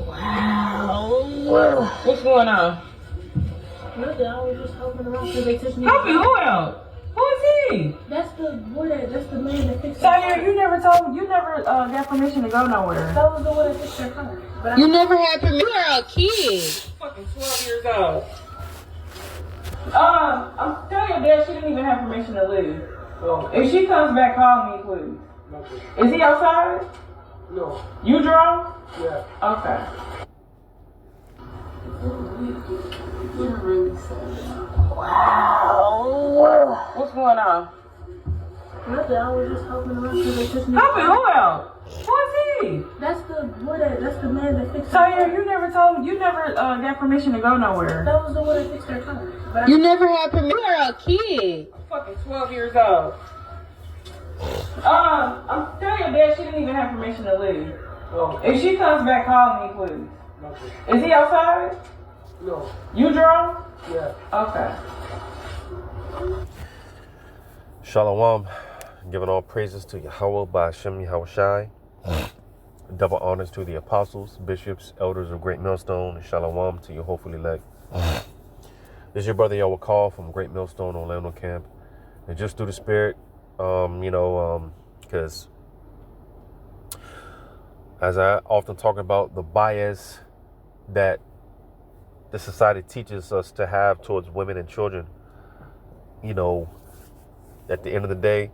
Wow. What's going on? Nothing. I was just helping around because they took me. Helping who out? Who is he? That's the boy. That's the man that fixed their car. You never got permission to go nowhere. That was the one that fixed their car. But you never had permission. You were a kid. Fucking 12 years old. I'm telling your dad she didn't even have permission to leave. No. If she comes back, call me, please. Okay. Is he outside? No. You drove? Yeah. Okay. You're really sad. Wow. What's going on? Nothing. I was just helping around because they took me. Helping who out? Who is he? That's the boy. That's the man that fixed their car. You never got permission to go nowhere. That was the one that fixed their car. But You never had permission. You were a kid. Fucking 12 years old. I'm telling your dad she didn't even have permission to leave. No. If she comes back, call me, please. Okay. Is he outside? No. You drove? Yeah. Okay. Shalom, giving all praises to Yahweh by Hashem Yahushai. Double honors to the apostles, bishops, elders of Great Millstone, and Shalom to your hopefully elect. This is your brother Yahweh Call from Great Millstone, Orlando Camp. And just through the spirit, because as I often talk about the bias that the society teaches us to have towards women and children, at the end of the day,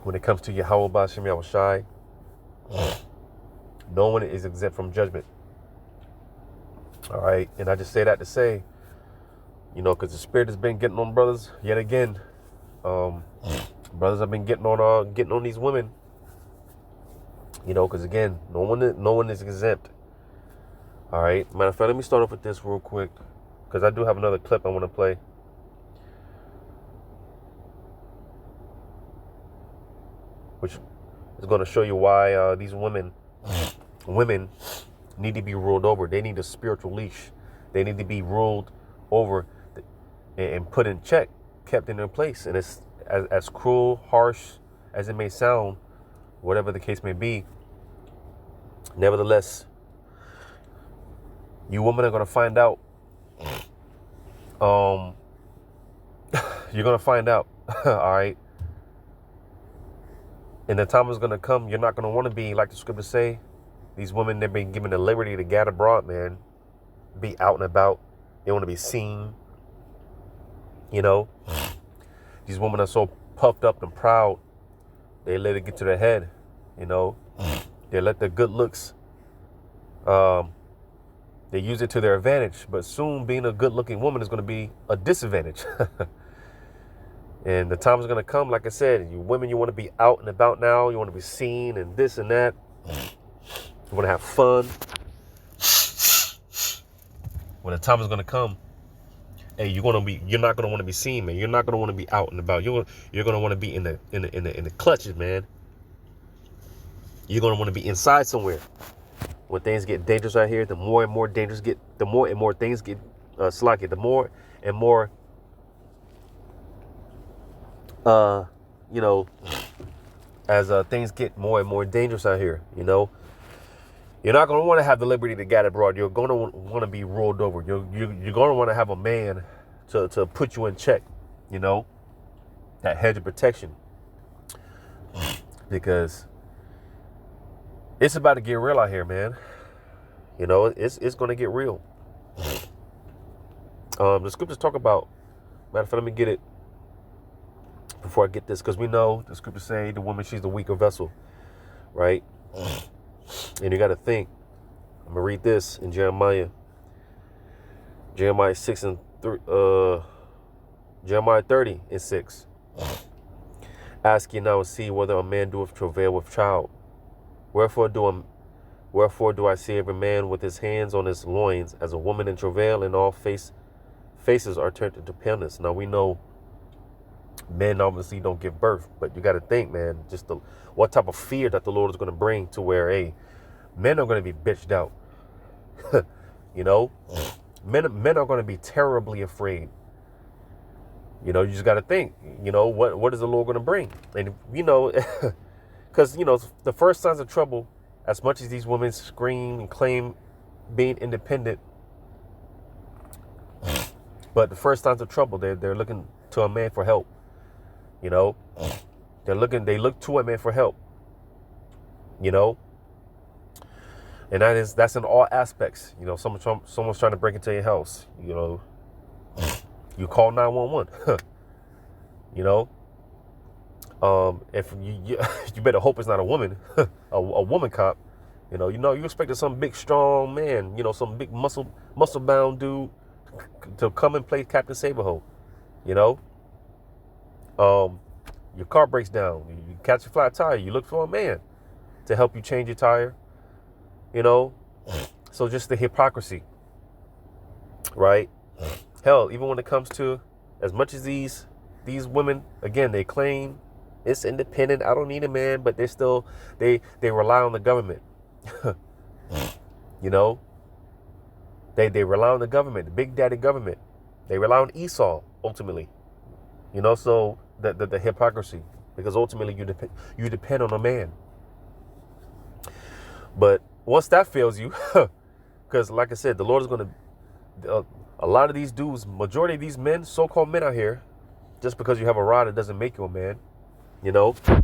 when it comes to Yahweh B'Shem Yahushai, no one is exempt from judgment. All right, and I just say that to say, because the spirit has been getting on brothers yet again. Brothers have been getting on these women. Because again, no one is exempt. All right, matter of fact, let me start off with this real quick, because I do have another clip I want to play. Which is going to show you why these women need to be ruled over. They need a spiritual leash. They need to be ruled over and put in check, kept in their place. And it's as cruel, harsh as it may sound, whatever the case may be. Nevertheless, you women are going to find out. You're going to find out. All right. And the time is going to come, you're not going to want to be, like the scriptures say, these women, they've been given the liberty to gad abroad, man. Be out and about. They want to be seen. These women are so puffed up and proud. They let it get to their head, They let their good looks, they use it to their advantage. But soon, being a good-looking woman is going to be a disadvantage. And the time is going to come, like I said, you women, you want to be out and about now. You want to be seen and this and that. You want to have fun. When the time is going to come, hey, you're not going to want to be seen, man. You're not going to want to be out and about. You're going to want to be in the clutches, man. You're going to want to be inside somewhere. When things get dangerous out here, the more and more things get slacky. The more and more as things get more and more dangerous out here, you're not going to want to have the liberty to get abroad. You're going to want to be rolled over. You're going to want to have a man to put you in check, that hedge of protection, because it's about to get real out here, man. It's going to get real. The scriptures talk about, matter of fact, let me get it before I get this, because we know the scriptures say the woman, she's the weaker vessel, right? And you got to think. I'm going to read this in Jeremiah 6 and 3, Jeremiah 30 and 6. Ask ye now and see whether a man doeth travail with child. Wherefore do I see every man with his hands on his loins as a woman in travail, and all faces are turned into paleness. Now we know men obviously don't give birth, but you got to think, man, just what type of fear that the Lord is going to bring to where, hey, men are going to be bitched out. Men are going to be terribly afraid. You just got to think, what is the Lord going to bring? And, because, the first signs of trouble as much as these women scream and claim being independent, but the first signs of trouble, they're looking to a man for help. You know, they look to a man for help. You know, and that's in all aspects. You know, someone's trying to break into your house. You know, you call 911. You know, if you better hope it's not a woman, a woman cop. You know, you expected some big strong man. You know, some big muscle bound dude to come and play Captain Saberho. You know, your car breaks down. You catch a flat tire. You look for a man to help you change your tire. You know, so just the hypocrisy, right? Hell, even when it comes to, as much as these women, again, they claim it's independent, I don't need a man, but they rely on the government. You know, they rely on the government, the big daddy government. They rely on Esau ultimately. You know, so the hypocrisy, because ultimately you depend on a man. But once that fails you, because like I said, the Lord is going to, a lot of these dudes, majority of these men, so-called men out here, just because you have a rod, it doesn't make you a man. You know, the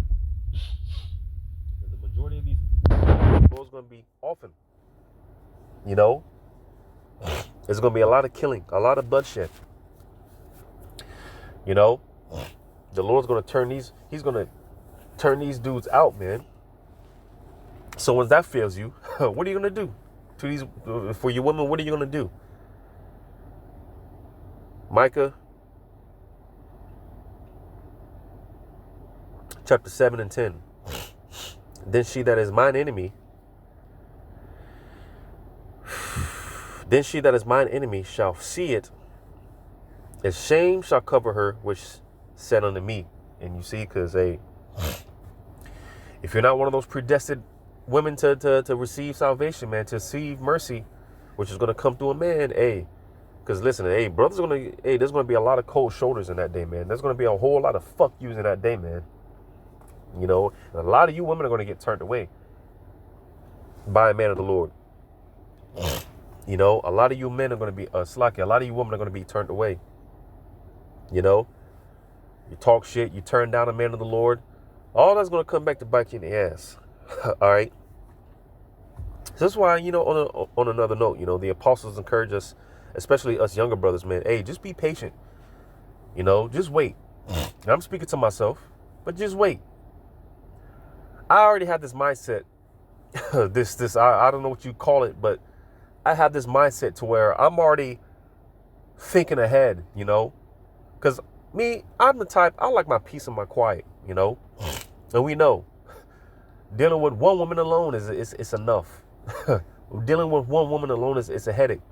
majority of these, the Lord's going to be often. You know, there's going to be a lot of killing, a lot of bloodshed. You know, the Lord's going to he's going to turn these dudes out, man. So once that fails you, what are you going to do to these, for your women? What are you going to do? Micah chapter 7 and 10. Then she that is mine enemy shall see it, and shame shall cover her which said unto me. And you see, because if you're not one of those predestined women to receive salvation, man, to receive mercy, which is going to come through a man, because listen, there's going to be a lot of cold shoulders in that day, man. There's going to be a whole lot of fuck yous in that day, man. You know, and a lot of you women are going to get turned away by a man of the Lord. You know, a lot of you men are going to be slacky. A lot of you women are going to be turned away. You know, you talk shit, you turn down a man of the Lord. All that's going to come back to bite you in the ass. All right. So that's why, you know, on another note, you know, the apostles encourage us, especially us younger brothers, man. Hey, just be patient. You know, just wait. And I'm speaking to myself, but just wait. I already have this mindset. I don't know what you call it, but I have this mindset to where I'm already thinking ahead, you know, because I'm the type, I like my peace and my quiet, you know, and we know dealing with one woman alone is enough. Dealing with one woman alone is a headache,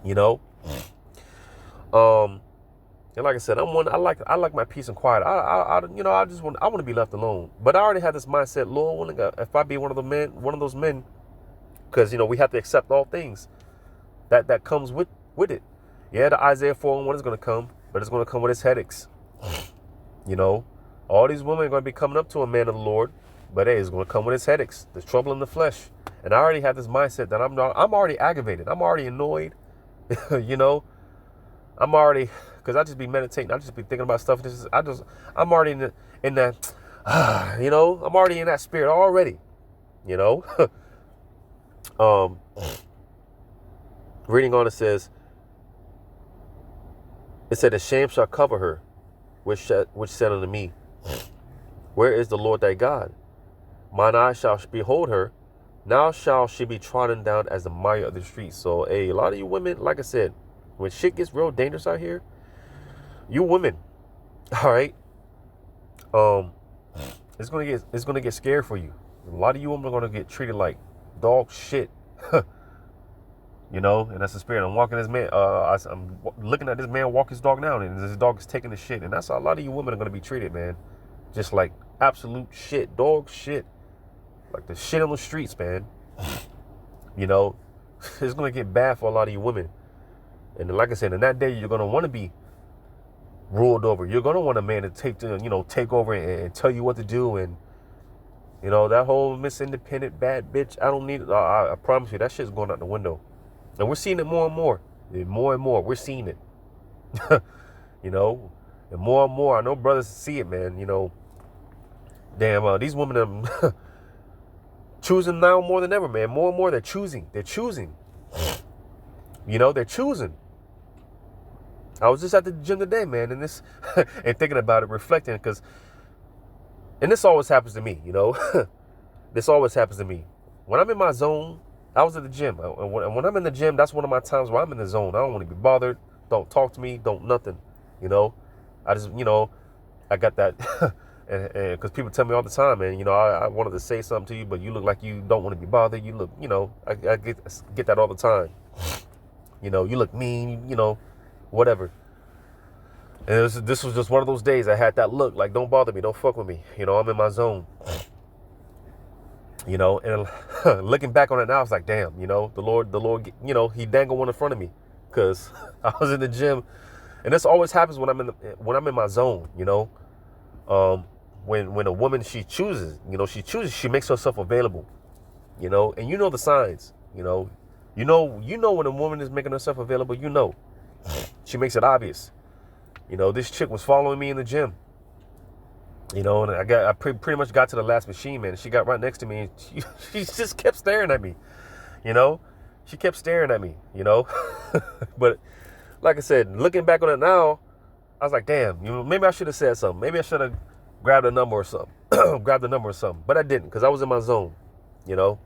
you know. And like I said, I like my peace and quiet. I want to be left alone. But I already had this mindset, Lord, if I be one of those men, because you know we have to accept all things that comes with it. Yeah, the Isaiah 4:1 is going to come, but it's going to come with its headaches. You know, all these women are going to be coming up to a man of the Lord, but hey, it's going to come with its headaches. There's trouble in the flesh, and I already have this mindset that I'm already aggravated. I'm already annoyed. You know, I'm already. Because I just be meditating. I just be thinking about stuff. I'm already in that, you know, I'm already in that spirit already, you know. Reading on, it said, a shame shall cover her, which said unto me, where is the Lord thy God? Mine eyes shall behold her. Now shall she be trodden down as the mire of the streets. So, a lot of you women, like I said, when shit gets real dangerous out here, you women, all right, it's gonna get scared for you. A lot of you women are gonna get treated like dog shit, you know. And that's the spirit. I'm walking this man. I'm looking at this man walk his dog now, and this dog is taking the shit. And that's how a lot of you women are gonna be treated, man. Just like absolute shit, dog shit, like the shit on the streets, man. You know, it's gonna get bad for a lot of you women. And like I said, in that day, you're gonna want to be ruled over. You're gonna want a man to take over and tell you what to do, and You know, that whole Miss Independent bad bitch, I don't need it. I promise you, that shit's going out the window. And we're seeing it more and more. And more. We're seeing it. You know, and more. I know brothers see it, man. You know, damn, these women are choosing now more than ever, man. More and more, they're choosing. You know, they're choosing. I was just at the gym today, man, and this, and thinking about it, reflecting, because, and this always happens to me, you know. This always happens to me. When I'm in my zone, I was at the gym. And when I'm in the gym, that's one of my times where I'm in the zone. I don't want to be bothered. Don't talk to me. Don't nothing. You know, I just, you know, I got that. And because people tell me all the time, man, you know, I wanted to say something to you, but you look like you don't want to be bothered. You look, you know, I get that all the time. You know, you look mean, you know, whatever. And this was just one of those days I had that look, like, don't bother me, don't fuck with me. You know, I'm in my zone. You know, and looking back on it now, I was like, damn, you know, the Lord, you know, he dangled one in front of me, because I was in the gym. And this always happens when I'm in my zone, you know. When a woman, she chooses, she makes herself available, you know, and you know the signs, you know when a woman is making herself available, you know, she makes it obvious. You know, this chick was following me in the gym, you know, and I pretty much got to the last machine, man. She got right next to me, and she just kept staring at me, you know, she kept staring at me, you know. But like I said, looking back on it now, I was like, damn, you know, maybe I should have said something. Maybe I should have grabbed a number or something. But I didn't, because I was in my zone, you know.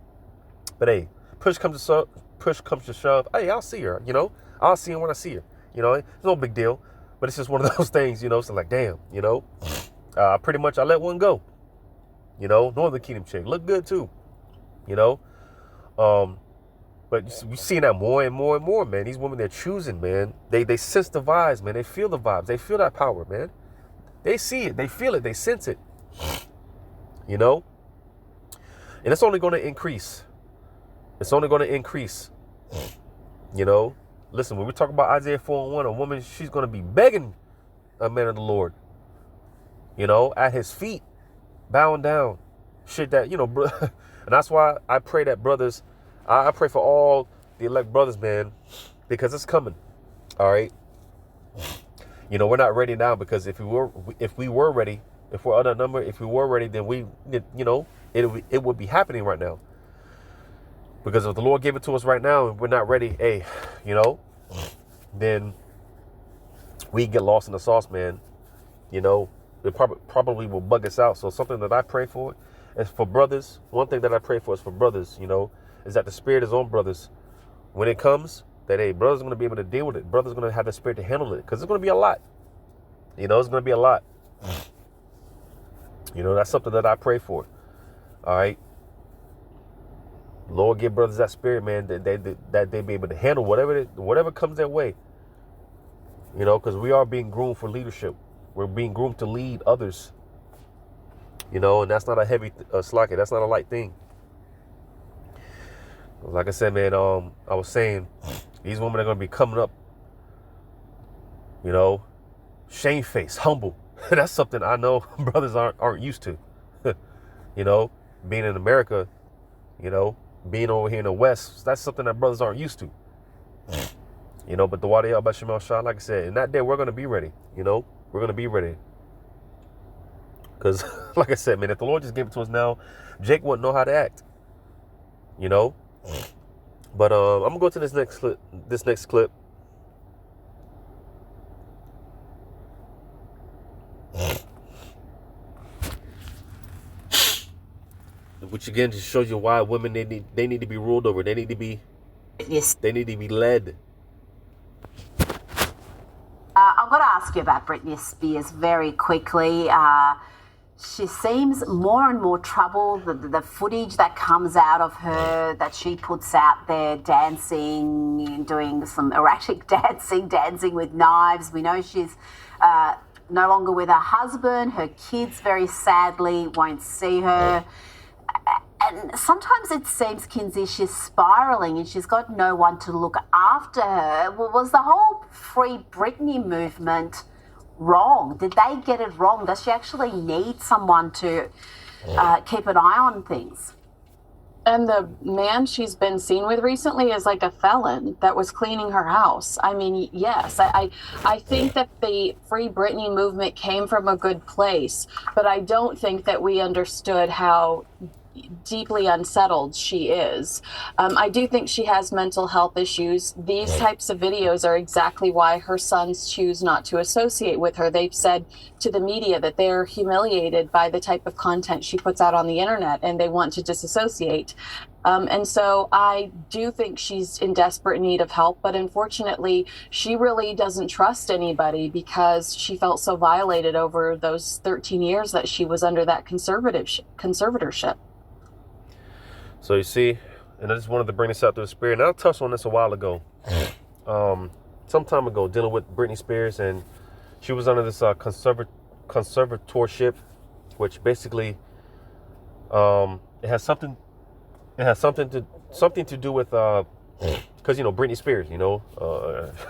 But hey, push comes to shove. Hey, I'll see her, you know. I'll see her when I see her, you know. It's no big deal, but it's just one of those things, you know. So like, damn, you know. Pretty much I let one go, you know. Northern Kingdom chick, look good too, you know. But we're seeing that more and more, man. These women, they're choosing, man. They sense the vibes, man. They feel the vibes. They feel that power, man. They see it. They feel it. They sense it. You know? And it's only going to increase. It's only going to increase. You know? Listen, when we talk about Isaiah 4:1, a woman, she's going to be begging a man of the Lord. You know? At his feet. Bowing down. Shit that, you know, bro. And that's why I pray that brothers, I pray for all the elect brothers, man, because it's coming. All right. You know, we're not ready now, because if we were ready, if we're on that number, if we were ready, then you know, it would be happening right now. Because if the Lord gave it to us right now and we're not ready, hey, you know, then we get lost in the sauce, man. You know, it probably will bug us out. So something that I pray for is for brothers. One thing that I pray for is for brothers, you know, is that the Spirit is on brothers. When it comes, that, hey, brothers are going to be able to deal with it. Brothers are going to have the Spirit to handle it, because it's going to be a lot. You know, it's going to be a lot. You know, that's something that I pray for. All right. Lord, give brothers that Spirit, man, that they be able to handle whatever comes their way. You know, because we are being groomed for leadership. We're being groomed to lead others. You know, and that's not a heavy slack. That's not a light thing. Like I said, man, I was saying, these women are going to be coming up, you know, shamefaced, humble. That's something I know brothers aren't used to. You know, being in America, you know, being over here in the West, that's something that brothers aren't used to. You know, but the Wadi Al Bashim Al Shah, like I said, in that day, we're going to be ready. You know, we're going to be ready. Because, like I said, man, if the Lord just gave it to us now, Jake wouldn't know how to act. You know? But I'm going to go to this next clip. Which again just shows you why women, they need to be ruled over. They need to be led. I'm going to ask you about Britney Spears very quickly. She seems more and more troubled. The footage that comes out of her, that she puts out there dancing, doing some erratic dancing with knives. We know she's no longer with her husband. Her kids, very sadly, won't see her. And sometimes it seems, Kinsey, she's spiraling and she's got no one to look after her. Was the whole Free Britney movement wrong? Did they get it wrong? Does she actually need someone to keep an eye on things. And the man she's been seen with recently is like a felon that was cleaning her house. I mean, yes, I think that the Free Britney movement came from a good place, but I don't think that we understood how deeply unsettled she is. I do think she has mental health issues. These types of videos are exactly why her sons choose not to associate with her. They've said to the media that they're humiliated by the type of content she puts out on the internet and they want to disassociate. And so I do think she's in desperate need of help, but unfortunately, she really doesn't trust anybody because she felt so violated over those 13 years that she was under that conservatorship. So you see, and I just wanted to bring this out to the spirit. And I touched on this a while ago, some time ago, dealing with Britney Spears, and she was under this conservatorship, which basically it has something to do with because Britney Spears,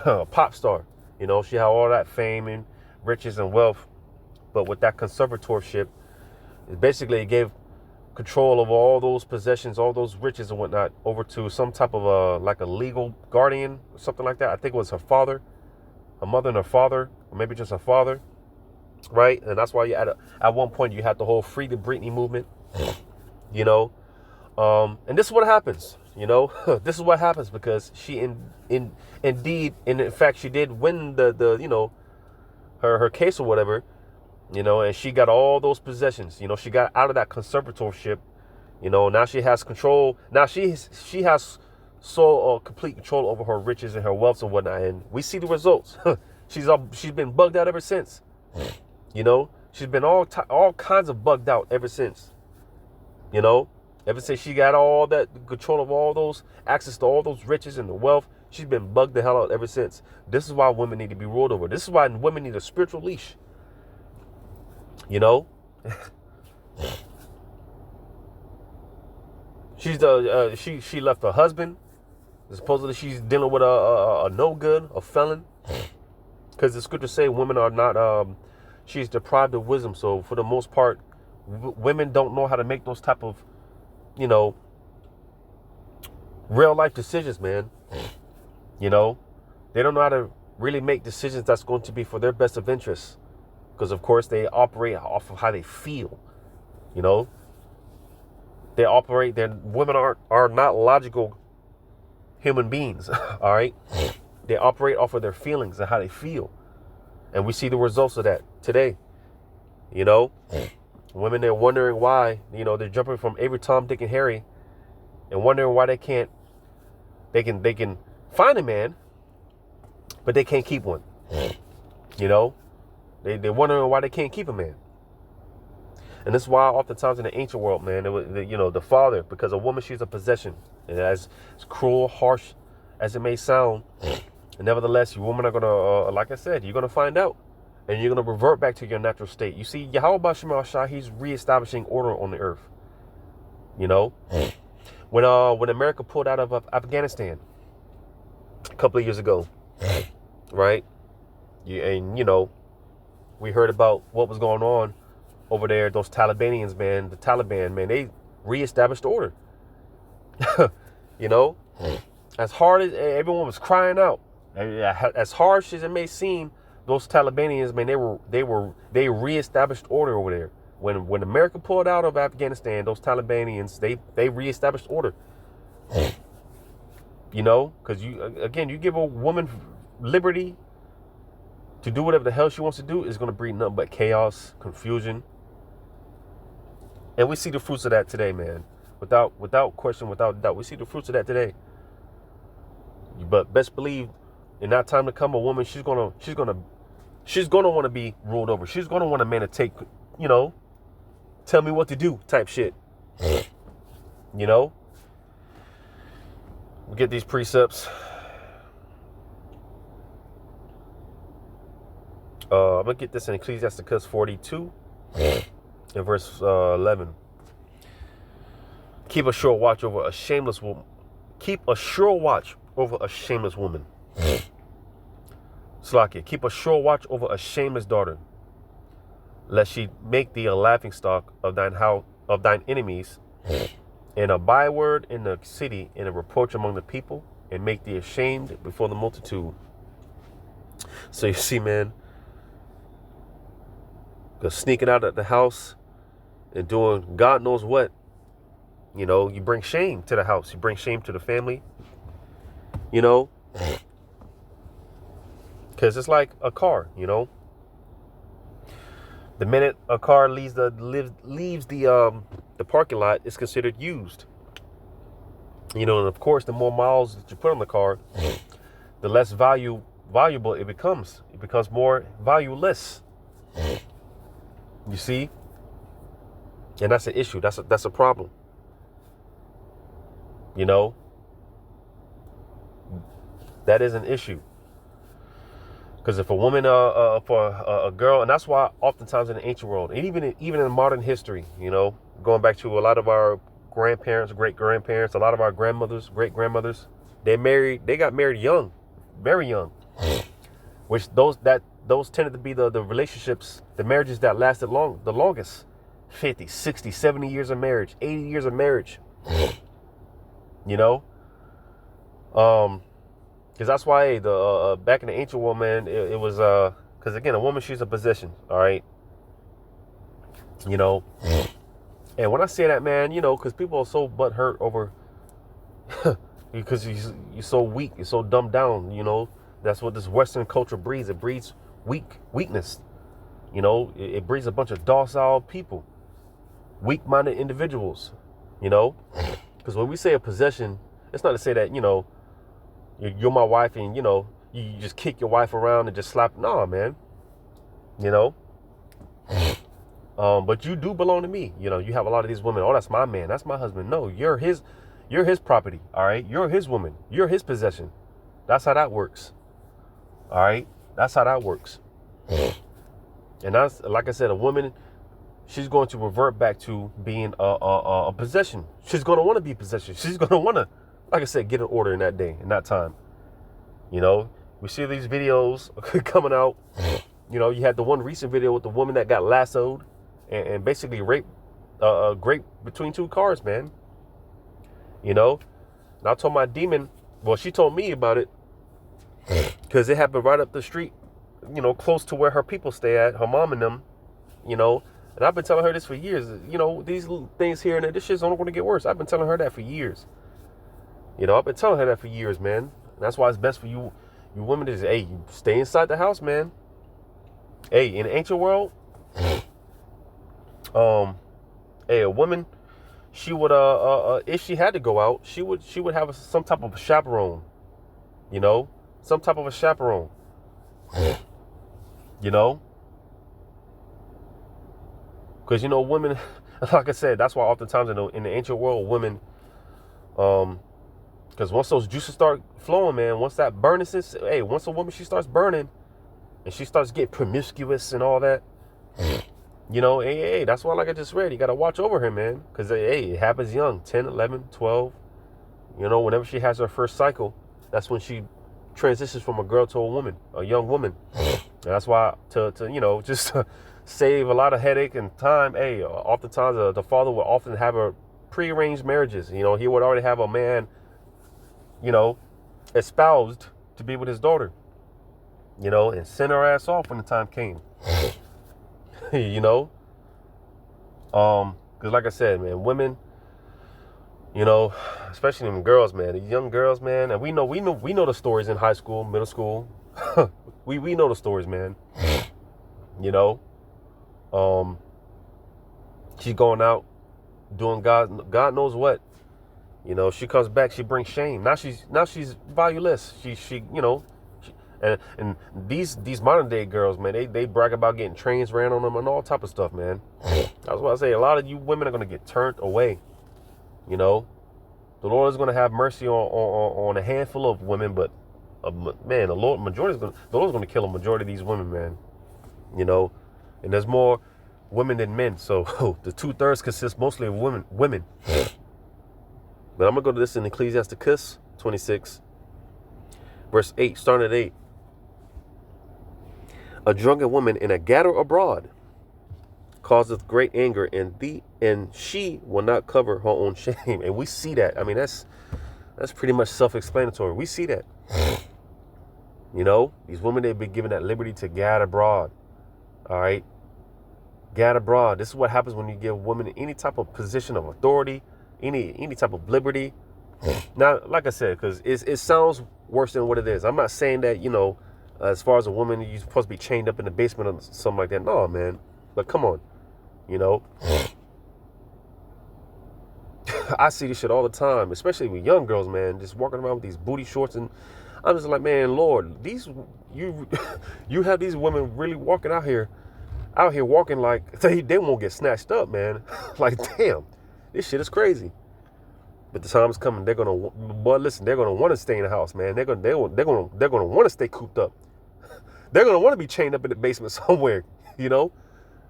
a pop star, she had all that fame and riches and wealth, but with that conservatorship, it gave control of all those possessions, all those riches and whatnot, over to some type of a legal guardian or something like that. I think it was her father, her mother and her father, or maybe just her father, right? And that's why at one point you had the whole Free the Britney movement, and this is what happens, this is what happens because she indeed, and in fact, she did win the her case or whatever. And she got all those possessions. She got out of that conservatorship. Now she has control. Now she has complete control over her riches and her wealth and whatnot. And we see the results. She's been bugged out ever since. She's been all kinds of bugged out ever since. Ever since she got all that control of all those access to all those riches and the wealth, she's been bugged the hell out ever since. This is why women need to be ruled over. This is why women need a spiritual leash. She's she left her husband. Supposedly she's dealing with a no good, a felon, because the scriptures say women are not. She's deprived of wisdom. So for the most part, women don't know how to make those type of, real life decisions, man. They don't know how to really make decisions that's going to be for their best of interests. Because, of course, they operate off of how they feel, They operate, women are not logical human beings, all right? They operate off of their feelings and how they feel. And we see the results of that today, Women, they're wondering why, they're jumping from every Tom, Dick, and Harry and wondering why they can find a man, but they can't keep one, They're wondering why they can't keep a man. And this is why oftentimes in the ancient world, man, it was, the father, because a woman, she's a possession. And as cruel, harsh as it may sound, nevertheless, you women are going to, like I said, you're going to find out. And you're going to revert back to your natural state. You see, Yahweh Shema Shah, he's reestablishing order on the earth. When America pulled out of Afghanistan a couple of years ago, right? We heard about what was going on over there. Those Talibanians, man, the Taliban, man, they reestablished order. As hard as everyone was crying out, as harsh as it may seem, those Talibanians, man, they reestablished order over there. When America pulled out of Afghanistan, those Talibanians, they reestablished order. Because you give a woman liberty to do whatever the hell she wants to do, is going to breed nothing but chaos, confusion. And we see the fruits of that today, man. Without question, without doubt. We see the fruits of that today. But best believe, in that time to come, a woman, she's gonna want to be ruled over. She's gonna want a man to take, tell me what to do type shit. We get these precepts. I'm going to get this in Ecclesiasticus 42 in verse 11. Keep a sure watch over a shameless woman. Keep a sure watch over a shameless woman. Slakia, keep a sure watch over a shameless daughter, lest she make thee a laughing stock of of thine enemies, and a byword in the city, and a reproach among the people, and make thee ashamed before the multitude. So you see, man, go sneaking out at the house and doing God knows what. You know, you bring shame to the house. You bring shame to the family. You know, because it's like a car. You know, the minute a car leaves the parking lot, it's considered used. You know, and of course, the more miles that you put on the car, the less valuable it becomes. It becomes more valueless. You see, and that's an issue. That's a problem. You know, that is an issue. Because if a woman, for a girl, and that's why oftentimes in the ancient world, and even in modern history, you know, going back to a lot of our grandparents, great grandparents, a lot of our grandmothers, great grandmothers, they got married young, very young, which those tended to be the relationships, the marriages that lasted the longest, 50, 60, 70 years of marriage, 80 years of marriage, you know, because that's why the back in the ancient world, man, it was because again, a woman, she's a possession, all right, you know. And when I say that, man, you know, because people are so butthurt over because you're so weak, you're so dumbed down, you know. That's what this Western culture breeds. It breeds weakness, you know. It breeds a bunch of docile people, weak-minded individuals, you know. Because when we say a possession, it's not to say that, you know, you're my wife and, you know, you just kick your wife around and just slap. No, man, you know. But you do belong to me. You know, you have a lot of these women. Oh, that's my man. That's my husband. No, you're his property. All right. You're his woman. You're his possession. That's how that works. All right. That's how that works. And that's, like I said, a woman, she's going to revert back to being a possession. She's going to want to be possession. She's going to want to, like I said, get an order in that day, in that time. You know, we see these videos coming out. You know, you had the one recent video with the woman that got lassoed and basically raped between two cars, man. You know, and I told my demon, well, she told me about it because it happened right up the street, you know, close to where her people stay at, her mom and them, you know. And I've been telling her this for years. You know, these little things here and there, this shit's only going to get worse. I've been telling her that for years. You know, I've been telling her that for years, man. And that's why it's best for you women to, hey, you stay inside the house, man. Hey, in the ancient world, hey, a woman, she would if she had to go out, she would have some type of a chaperone, you know, some type of a chaperone, you know, because, you know, women, like I said, that's why oftentimes in the ancient world, women, because once those juices start flowing, man, once that burning, once a woman, she starts burning and she starts getting promiscuous and all that, you know, hey, that's why, like I just read, you got to watch over her, man, because, hey, it happens young, 10, 11, 12, you know, whenever she has her first cycle, that's when she transitions from a girl to a woman, a young woman. And that's why, to you know, just to save a lot of headache and time, hey, oftentimes the father would often have her prearranged marriages. You know, he would already have a man, you know, espoused to be with his daughter, you know, and send her ass off when the time came. You know, because like I said, man, women, you know, especially them girls, man, the young girls, man, and we know the stories in high school, middle school. we know the stories, man. You know, she's going out doing God knows what. You know, she comes back, she brings shame. Now she's valueless. She you know. And these modern day girls, man, they brag about getting trains ran on them and all type of stuff, man. That's why I say a lot of you women are gonna get turned away. You know, the Lord is gonna have mercy on a handful of women, but man, the Lord's gonna kill a majority of these women, man. You know, and there's more women than men, so the 2/3 consists mostly of women. But I'm gonna go to this in Ecclesiasticus 26, verse 8, starting at 8. A drunken woman and a gatter abroad causeth great anger, and she will not cover her own shame. And we see that. I mean, that's pretty much self-explanatory. We see that. You know, these women, they've been given that liberty to gad abroad. All right. Gad abroad. This is what happens when you give women any type of position of authority, any type of liberty. Now, like I said, because it sounds worse than what it is. I'm not saying that, you know, as far as a woman, you're supposed to be chained up in the basement or something like that. No, man. But come on, you know. I see this shit all the time, especially with young girls, man, just walking around with these booty shorts, and I'm just like, man, Lord, you have these women really walking out here walking like they won't get snatched up, man. Like, damn, this shit is crazy. But the time's coming. They're gonna want to stay in the house, man. They're gonna want to stay cooped up. They're gonna want to be chained up in the basement somewhere, you know,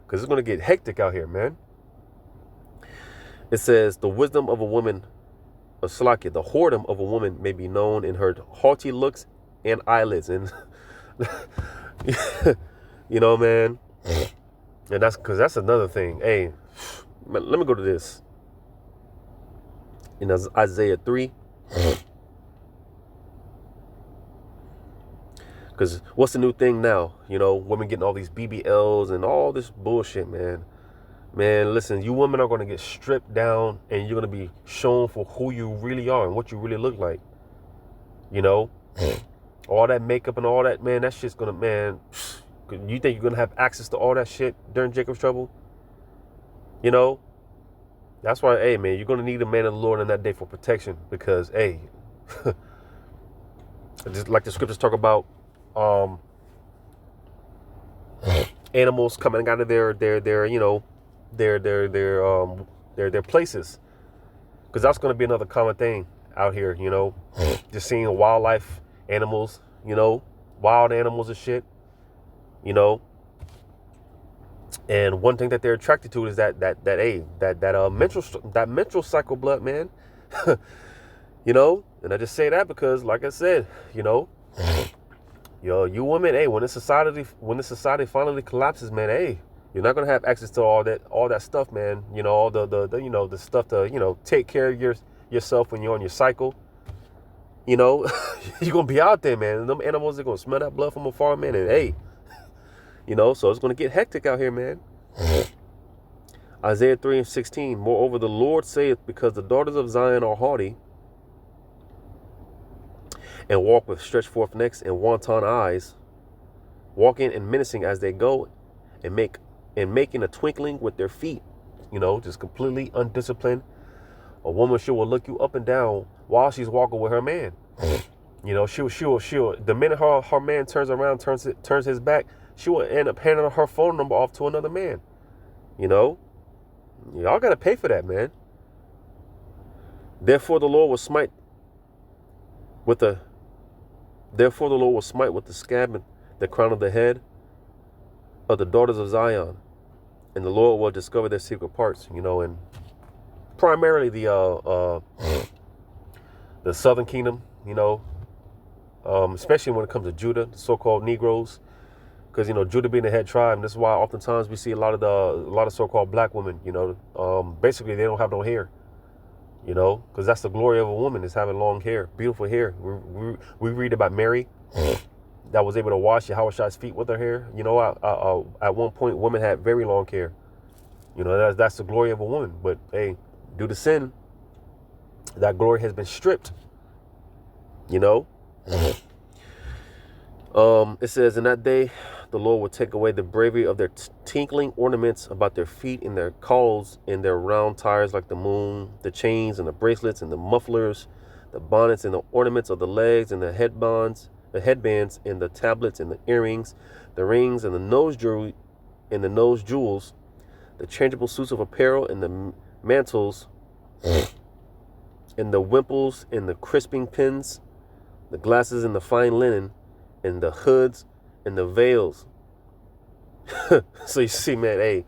because it's gonna get hectic out here, man. It says the wisdom of a woman, the whoredom of a woman may be known in her haughty looks and eyelids, and you know, man. And that's another thing. Hey, let me go to this. In Isaiah 3. Because what's the new thing now? You know, women getting all these BBLs and all this bullshit, man. Man, listen, you women are going to get stripped down and you're going to be shown for who you really are and what you really look like. You know, all that makeup and all that, man, that shit's going to, man, you think you're going to have access to all that shit during Jacob's trouble? You know? That's why, hey, man, you're going to need a man of the Lord on that day for protection because, hey, just like the scriptures talk about animals coming out of their you know, their places. Because that's going to be another common thing out here, you know, just seeing wildlife animals, you know, wild animals and shit, you know. And one thing that they're attracted to is that menstrual cycle blood, man. You know, and I just say that because, like I said, you know, you women, hey, when the society finally collapses, man, hey, you're not gonna have access to all that stuff, man. You know, all the you know, the stuff to, you know, take care of yourself when you're on your cycle. You know, you're gonna be out there, man. And them animals are gonna smell that blood from afar, man. And hey, you know, so it's going to get hectic out here, man. Isaiah 3:16. Moreover, the Lord saith, because the daughters of Zion are haughty, and walk with stretched forth necks and wanton eyes, walking and menacing as they go, and making a twinkling with their feet, you know, just completely undisciplined. A woman, she will look you up and down while she's walking with her man. You know, she'll the minute her man turns around, turns his back, she will end up handing her phone number off to another man. You know, y'all got to pay for that, man. Therefore the Lord will smite with the scab and the crown of the head of the daughters of Zion, and the Lord will discover their secret parts. You know, and primarily the southern kingdom. You know, especially when it comes to Judah, the so-called Negroes. Because, you know, Judah being the head tribe, and this is why oftentimes we see a lot of so-called black women, you know, basically they don't have no hair, you know, because that's the glory of a woman, is having long hair, beautiful hair. We read about Mary that was able to wash Yahweh's feet with her hair. You know, at one point, women had very long hair. You know, that's the glory of a woman. But, hey, due to sin, that glory has been stripped, you know. It says, in that day, the Lord will take away the bravery of their tinkling ornaments about their feet, and their cauls, and their round tires like the moon, the chains and the bracelets and the mufflers, the bonnets and the ornaments of the legs and the headbands, and the tablets and the earrings, the rings and the nose jewelry and the nose jewels, the changeable suits of apparel and the mantles, and the wimples and the crisping pins, the glasses and the fine linen, and the hoods and the veils. So you see, man, hey,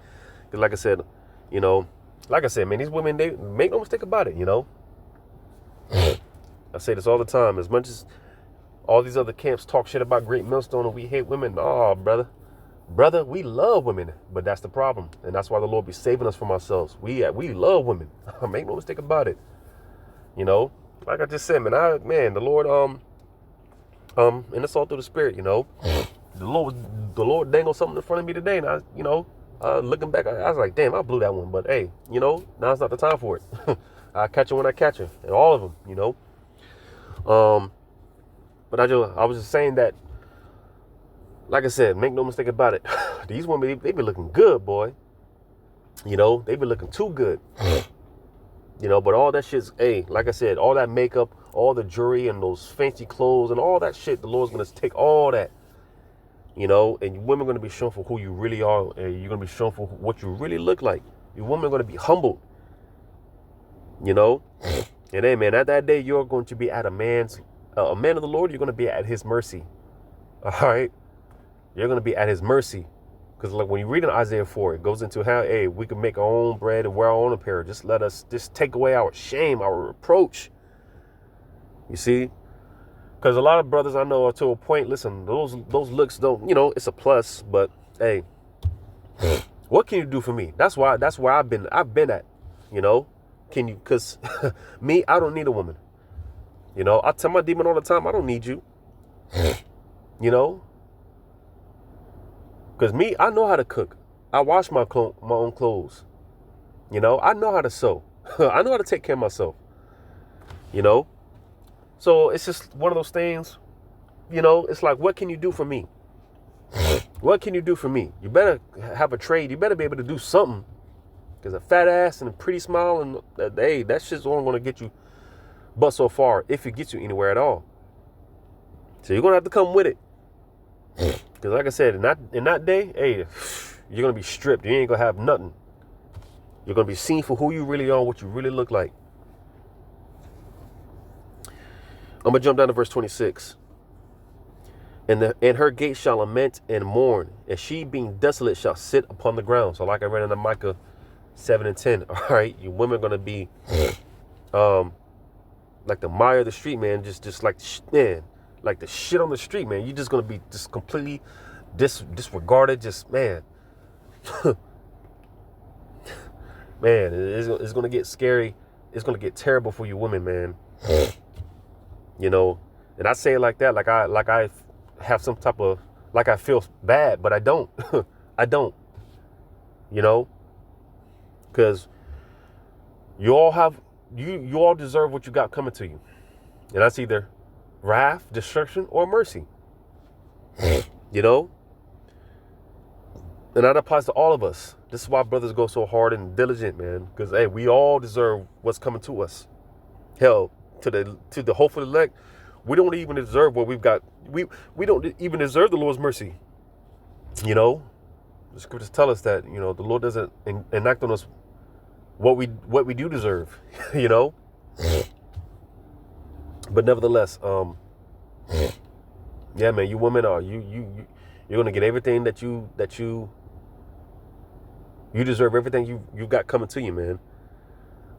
like I said, you know, man, these women, they make no mistake about it, you know. I say this all the time. As much as all these other camps talk shit about Great Millstone and we hate women, oh, brother, Brother, we love women, but that's the problem. And that's why the Lord be saving us from ourselves. We love women. Make no mistake about it. You know, like I just said, man, the Lord, and it's all through the Spirit, you know. The Lord dangled something in front of me today, and looking back, I was like, damn, I blew that one. But hey, you know, now's not the time for it. I catch her when I catch her, and all of them, you know. But I was just saying that, like I said, make no mistake about it. These women, they be looking good, boy. You know, they be looking too good. You know, but all that shit's, hey, like I said, all that makeup, all the jewelry and those fancy clothes and all that shit, the Lord's going to take all that, you know, and women are going to be shown for who you really are. And you're going to be shown for what you really look like. You women are going to be humbled, you know. And hey, man, at that day, you're going to be at a man of the Lord, you're going to be at his mercy. All right. You're going to be at his mercy. Because like when you read in Isaiah 4, it goes into how, hey, we can make our own bread and wear our own apparel. Just let us just take away our shame, our reproach. You see? Because a lot of brothers I know are to a point, listen, those looks don't, you know, it's a plus, but hey, what can you do for me? That's where I've been at, you know? Can you, because me, I don't need a woman. You know, I tell my demon all the time, I don't need you. You know? Because me, I know how to cook. I wash my own clothes. You know, I know how to sew. I know how to take care of myself. You know? So it's just one of those things, you know, it's like, what can you do for me? What can you do for me? You better have a trade. You better be able to do something. Because a fat ass and a pretty smile, and hey, that shit's only going to get you but so far, if it gets you anywhere at all. So you're going to have to come with it. Because like I said, in that day, hey, you're going to be stripped. You ain't going to have nothing. You're going to be seen for who you really are, what you really look like. I'm going to jump down to verse 26. And her gate shall lament and mourn, and she being desolate shall sit upon the ground. So like I read in the Micah 7 and 10, all right, you women are going to be like the mire of the street, man, just like, man, like the shit on the street, man. You're just going to be just completely disregarded, just, man. Man, it's going to get scary. It's going to get terrible for you women, man. You know, and I say it like that, like I have some type of, like I feel bad, but I don't. I don't. You know, because you all deserve what you got coming to you, and that's either wrath, destruction, or mercy. You know, and that applies to all of us. This is why brothers go so hard and diligent, man, because hey, we all deserve what's coming to us. Hell, to the hopeful elect, we don't even deserve what we've got. We don't even deserve the Lord's mercy. You know, the scriptures tell us that, you know, the Lord doesn't enact on us what we do deserve. You know, but nevertheless, yeah, man, you women are you're gonna get everything that you deserve, everything you got coming to you, man.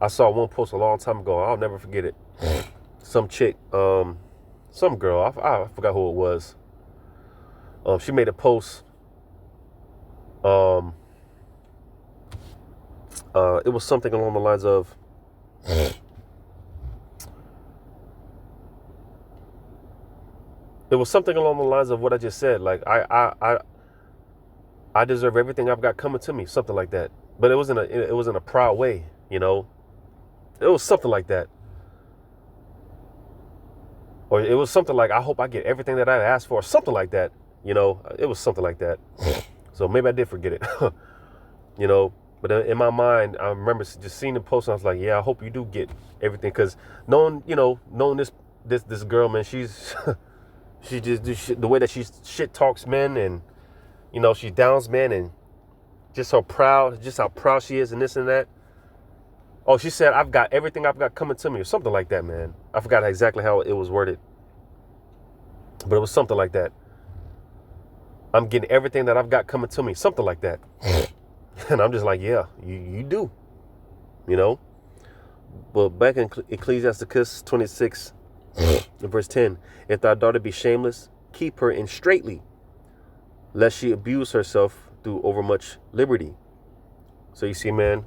I saw one post a long time ago. I'll never forget it. Some chick, some girl, I forgot who it was. She made a post. It was something along the lines of, what I just said. Like I deserve everything I've got coming to me, something like that. But it was in a proud way, you know. It was something like that. Or it was something like, I hope I get everything that I asked for, something like that. You know, it was something like that. So maybe I did forget it. You know, but in my mind, I remember just seeing the post and I was like, yeah, I hope you do get everything. Because knowing this girl, man, she just the way that she shit talks men, and, you know, she downs men, and just how proud she is, and this and that. Oh, she said, I've got everything I've got coming to me, or something like that, man. I forgot exactly how it was worded, but it was something like that. I'm getting everything that I've got coming to me, something like that. And I'm just like, yeah, you do, you know. But back in Ecclesiasticus 26, in verse 10, if thy daughter be shameless, keep her in straitly. lest she abuse herself through overmuch liberty. So you see, man,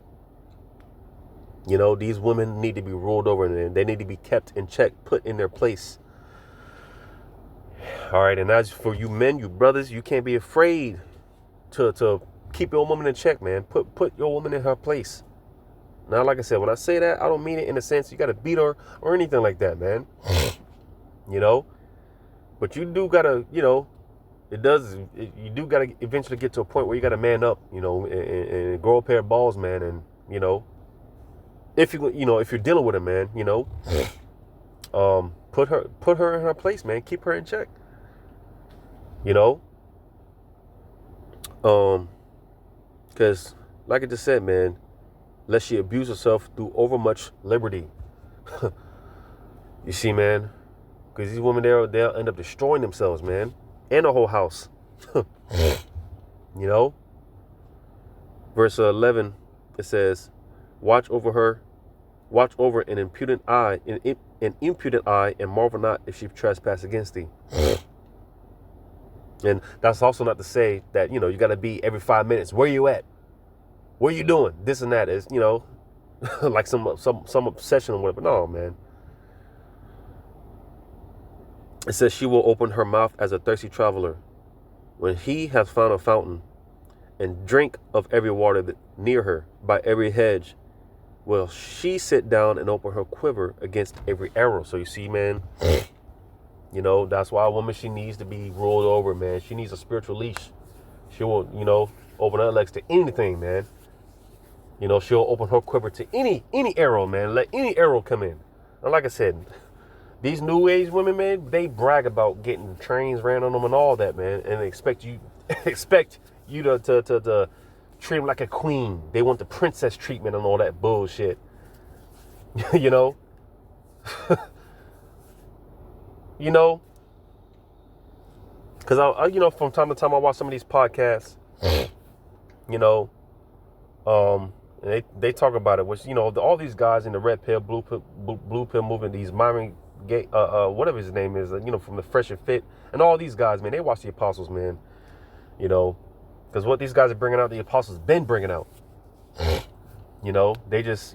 these women need to be ruled over, and they need to be kept in check, put in their place. All right, and as for you men, you brothers, you can't be afraid to keep your woman in check, man. Put your woman in her place. Now, like I said, when I say that, I don't mean it in the sense you got to beat her or anything like that, man. But you do got to, you do got to eventually get to a point where you got to man up, and grow a pair of balls, man. And, if you're dealing with a man, put her in her place, man. Keep her in check. Because like I just said, man, lest she abuse herself through overmuch liberty. You see, man, because these women they'll end up destroying themselves, man, and the whole house. Verse 11, it says, watch over an impudent eye, and marvel not if she trespass against thee. And that's also not to say that, you got to be every 5 minutes. Where you at? What are you doing? This and that is, like some obsession or whatever. No, man. It says she will open her mouth as a thirsty traveler when he has found a fountain, and drink of every water that near her by every hedge. Will she sit down and open her quiver against every arrow? So you see, man, that's why a woman, she needs to be ruled over, man. She needs a spiritual leash. She will, open her legs to anything, man. She'll open her quiver to any arrow, man. Let any arrow come in. And like I said, these new age women, man, they brag about getting trains ran on them and all that, man, and they expect you to treat them like a queen. They want the princess treatment and all that bullshit. Because I from time to time I watch some of these podcasts, and they talk about it, which, all these guys in the red pill, blue pill movement, these Myron Gay, whatever his name is, from the Fresh and Fit, and all these guys, man, they watch the apostles, man, because what these guys are bringing out, the apostles been bringing out. They just,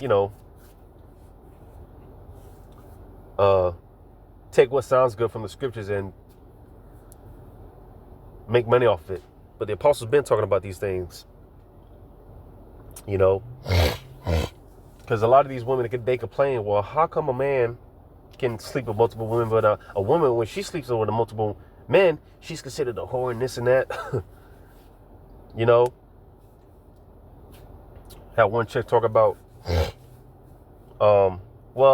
take what sounds good from the scriptures and make money off it. But the apostles been talking about these things, because a lot of these women, they complain, well, how come a man can sleep with multiple women, but a woman, when she sleeps with multiple men, she's considered a whore and this and that. Had one chick talk about, well,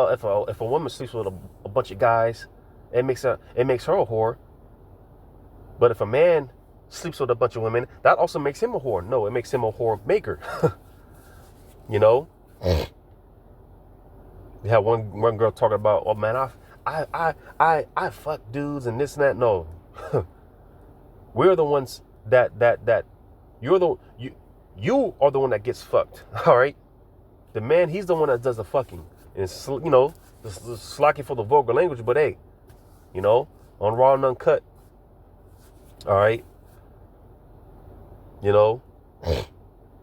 if a woman sleeps with a bunch of guys, it makes her a whore. But if a man sleeps with a bunch of women, that also makes him a whore. No, it makes him a whore maker. We had one girl talking about, oh man, I fuck dudes and this and that. No, we're the ones that you are the one that gets fucked. All right, the man, he's the one that does the fucking. And it's, slacking for the vulgar language, but hey, on Raw and Uncut. All right,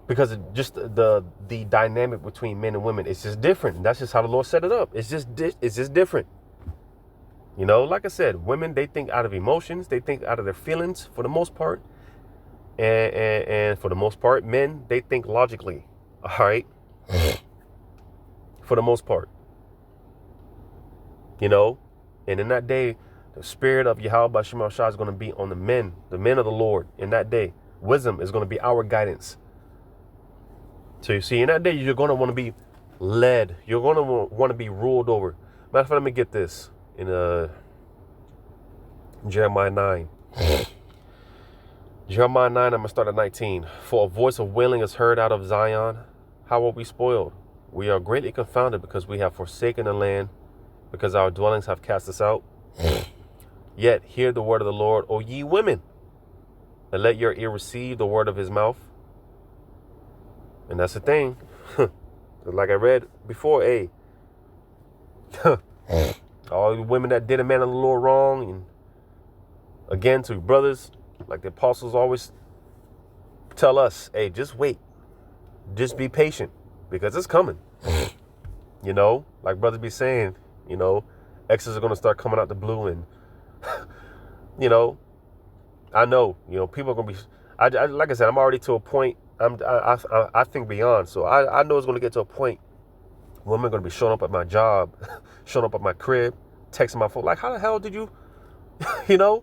because it just the dynamic between men and women, it's just different. That's just how the Lord set it up. It's just different. Like I said, women, they think out of emotions, they think out of their feelings for the most part, and for the most part, men, they think logically. All right, for the most part, and in that day, the spirit of Yahweh Shema Shah is going to be on the men of the Lord. In that day, wisdom is going to be our guidance. So you see, in that day, you're going to want to be led. You're going to want to be ruled over. Matter of fact, let me get this in Jeremiah 9. Jeremiah 9, I'm going to start at 19. For a voice of wailing is heard out of Zion. How are we spoiled? We are greatly confounded because we have forsaken the land, because our dwellings have cast us out. Yet hear the word of the Lord, O ye women, and let your ear receive the word of his mouth. And that's the thing. Like I read before, all the women that did a man of the Lord wrong, and again, to brothers, Like the apostles always tell us, hey, just wait. Just be patient because it's coming. You know, like brothers be saying, you know, exes are going to start coming out the blue and, you know, I know, you know, people are going to be, like I said, I'm already to a point, I think beyond. So I know it's going to get to a point, women are going to be showing up at my job, showing up at my crib, texting my phone, like, how the hell did you, you know,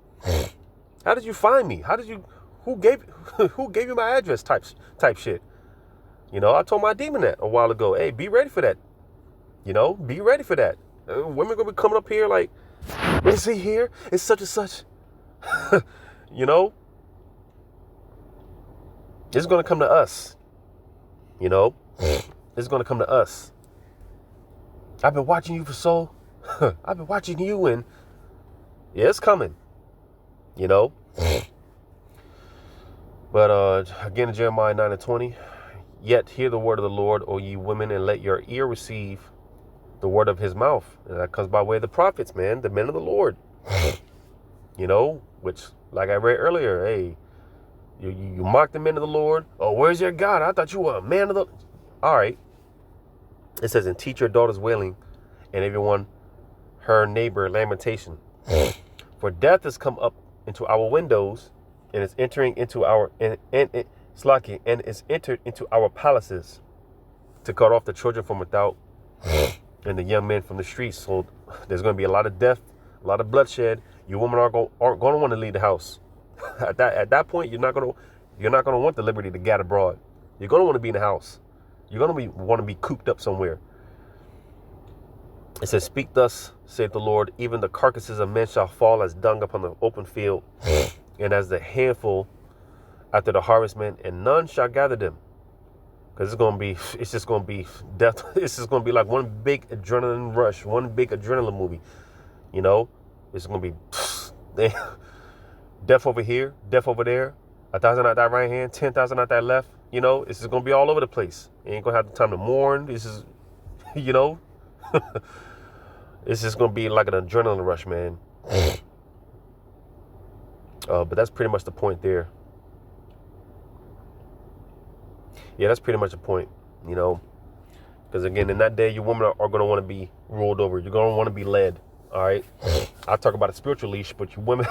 how did you find me? Who gave you my address type shit? You know, I told my demon that a while ago. Hey, be ready for that. You know, be ready for that. Women gonna be coming up here like, what is he here? It's such and such. You know, it's gonna come to us. You know, it's gonna come to us. I've been watching you for so. I've been watching you, and yeah, it's coming. You know. But again, in Jeremiah 9:20, yet hear the word of the Lord, O ye women, and let your ear receive the word of his mouth. And that comes by way of the prophets, man, the men of the Lord. You know, which, like I read earlier, hey, you mock the men of the Lord. Oh, where's your God? I thought you were a man of the... All right. It says, and teach your daughters wailing, and everyone her neighbor lamentation. For death has come up into our windows, and is entering into our... and it's entered into our palaces to cut off the children from without and the young men from the streets. So there's going to be a lot of death, a lot of bloodshed. You women aren't going to want to leave the house. At that point, you're not going to want the liberty to gad abroad. You're going to want to be in the house. You're going to want to be cooped up somewhere. It says, speak thus, saith the Lord, even the carcasses of men shall fall as dung upon the open field, and as the handful after the harvestmen, and none shall gather them. Because it's just going to be death. It's just going to be like one big adrenaline rush, one big adrenaline movie. You know, it's going to be death over here, death over there, 1,000 out that right hand, 10,000 out that left. You know, it's just going to be all over the place. You ain't going to have the time to mourn. This is, you know, it's just going to be like an adrenaline rush, man. But that's pretty much the point there. Yeah, that's pretty much the point, you know, because again, in that day, you women are going to want to be ruled over. You're going to want to be led. All right. I talk about a spiritual leash, but you women,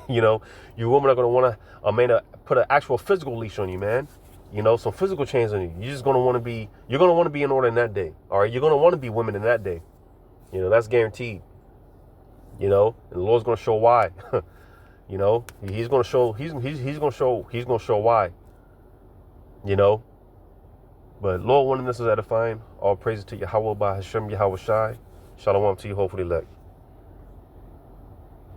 you know, you women are going to want a man to put an actual physical leash on you, man. You know, some physical chains on you. You're just going to want to be, you're going to want to be in order in that day. All right. You're going to want to be women in that day. You know, that's guaranteed. You know, and the Lord's going to show why. You know, he's going to show, he's going to show why. You know. But Lord, wanting this is edifying. All praises to Yahweh by Hashem Yahweh Shai. Shalom to you, hopefully elect.